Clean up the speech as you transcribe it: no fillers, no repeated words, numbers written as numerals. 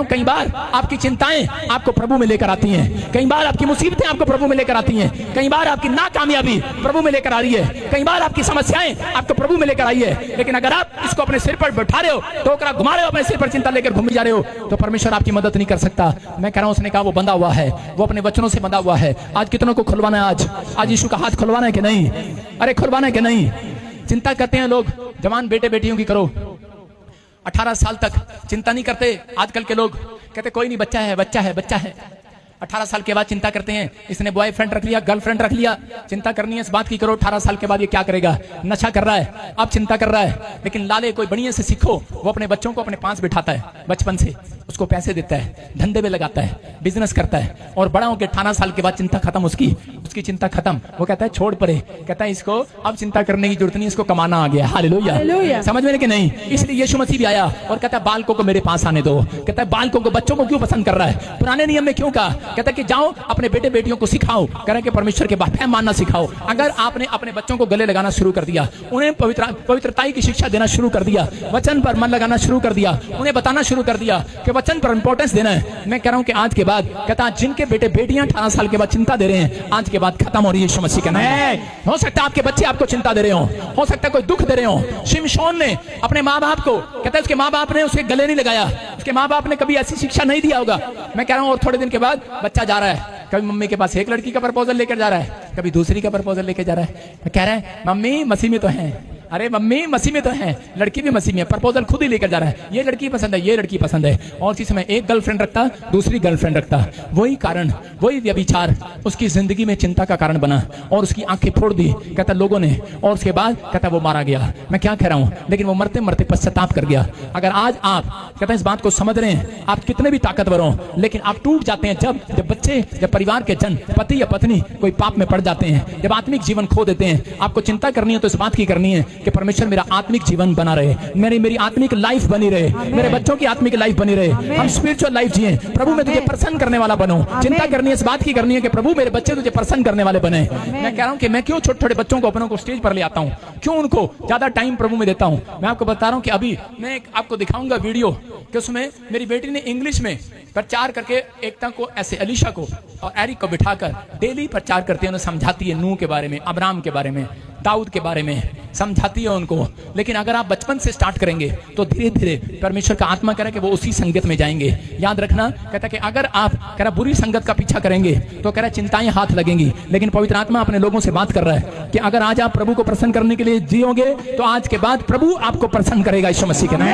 कई बार आपकी चिंताएं आपको प्रभु में लेकर आती हैं, कई बार आपकी मुसीबतें आपको प्रभु में लेकर आती हैं, कई बार आपकी नाकामयाबी प्रभु में लेकर आ रही है, कई बार आपकी समस्याएं आपको प्रभु में लेकर आई है। लेकिन अगर आप इसको अपने सिर पर बैठा रहे हो, टोकरा घुमा रहे हो, अपने सिर पर चिंता लेकर घूम जा रहे हो, तो परमेश्वर आपकी मदद नहीं कर सकता। मैं कह रहा हूं, उसने कहा वो बंधा हुआ है, वो अपने वचनों से बंधा हुआ है। आज कितनों को खुलवाना है? आज यीशु का हाथ खुलवाना है कि नहीं? अरे खुलवाना है कि नहीं? चिंता करते हैं लोग, जवान बेटे बेटियों की करो, 18 साल तक चिंता नहीं करते। आजकल के लोग कहते कोई नहीं, बच्चा है बच्चा है बच्चा है। 18 साल के बाद चिंता करते हैं, इसने बॉयफ्रेंड रख लिया, गर्लफ्रेंड रख लिया। चिंता करनी है इस बात की करो, 18 साल के बाद ये क्या करेगा? नशा कर रहा है, अब चिंता कर रहा है। लेकिन लाले कोई बढ़िया से सीखो, वो अपने बच्चों को अपने पास बिठाता है बचपन से, उसको पैसे देता है, धंधे में लगाता है, बिजनेस करता है, और बड़ा होकर 18 साल के बाद चिंता खत्म, उसकी चिंता खत्म। वो कहता है छोड़ परे, कहता है इसको अब चिंता करने की जरूरत नहीं, इसको कमाना आ गया। हालेलुया, समझ में कि नहीं? इसलिए यीशु मसीह भी आया और कहता है बालकों को मेरे पास आने दो। कहता है बालकों को, बच्चों को क्यों पसंद कर रहा है? पुराने नियम में क्यों कहा? कहता है कि जाओ अपने बेटे बेटियों को सिखाओ, कह रहे कि परमेश्वर के बात मानना सिखाओ। अगर आपने अपने बच्चों को गले लगाना शुरू कर दिया, उन्हें पवित्रताई की शिक्षा देना शुरू कर दिया, वचन पर मन लगाना शुरू कर दिया, उन्हें बताना शुरू कर दिया कि वचन पर इंपॉर्टेंस देना है, मैं कह रहा हूं कि आज के बाद, कहता है जिनके बेटे बेटियां 18 साल के बाद चिंता दे रहे हैं, आज के बाद खत्म हो रही है यीशु मसीह का नाम। हो सकता है आपके बच्चे आपको चिंता दे रहे हो सकता है कोई दुख दे रहे हो। शिमशोन ने अपने माँ बाप को, कहता है उसके माँ बाप ने उसके गले नहीं लगाया, उसके माँ बाप ने कभी ऐसी शिक्षा नहीं दिया होगा। मैं कह रहा हूं, और थोड़े दिन के बाद बच्चा जा रहा है, कभी मम्मी के पास एक लड़की का प्रपोजल लेकर जा रहा है, कभी दूसरी का प्रपोजल लेकर जा रहा है। कह रहा है मम्मी मसीह में तो है, अरे मम्मी मसीह में तो है, लड़की भी मसीह में है, प्रपोजल खुद ही लेकर जा रहा है, ये लड़की पसंद है, ये लड़की पसंद है। और इसी समय एक गर्लफ्रेंड रखता, दूसरी गर्लफ्रेंड रखता। वही कारण, वही व्यभिचार उसकी जिंदगी में चिंता का कारण बना और उसकी आंखें फोड़ दी, कहता लोगों ने, और उसके बाद कहता वो मारा गया। मैं क्या कह रहा हूं, लेकिन वो मरते मरते पश्चाताप कर गया। अगर आज आप कहते हैं इस बात को समझ रहे हैं, आप कितने भी ताकतवर हो, लेकिन आप टूट जाते हैं जब बच्चे, जब परिवार के जन, पति या पत्नी कोई पाप में पड़ जाते हैं, जब आत्मिक जीवन खो देते हैं। आपको चिंता करनी है तो इस बात की करनी है कि परमेश्वर मेरा आत्मिक जीवन बना रहे, मेरी आत्मिक लाइफ बनी रहे, मेरे बच्चों की आत्मिक लाइफ बनी रहे, हम स्पिरिचुअल लाइफ जिए, प्रभु मैं तुझे प्रसन्न करने वाला बनूं। चिंता करनी है इस बात की करनी है कि प्रभु मेरे बच्चे तुझे प्रसन्न करने वाले बने। मैं कह रहा हूं कि मैं क्यों छोटे छोटे बच्चों को अपनों को स्टेज पर ले आता हूं, क्यों उनको ज्यादा टाइम प्रभु में देता हूं। मैं आपको बता रहा हूं कि अभी मैं आपको दिखाऊंगा वीडियो कि उसमें मेरी बेटी ने इंग्लिश में प्रचार करके एकता को, ऐसे अलीशा को और एरिक को बिठाकर डेली प्रचार करती है, उन्हें समझाती है नूह के बारे में, अब्राम के बारे में, दाऊद के बारे में समझाती है उनको। लेकिन अगर आप बचपन से स्टार्ट करेंगे तो धीरे धीरे परमेश्वर का आत्मा करे कि वो उसी संगत में जाएंगे। याद रखना, कहता कि अगर आप कह रहा बुरी संगत का पीछा करेंगे तो कह रहा चिंताएं हाथ लगेंगी। लेकिन पवित्र आत्मा अपने लोगों से बात कर रहा है कि अगर आज आप प्रभु को प्रसन्न करने के लिए जियोगे तो आज के बाद प्रभु आपको प्रसन्न करेगा यीशु मसीह के नाम।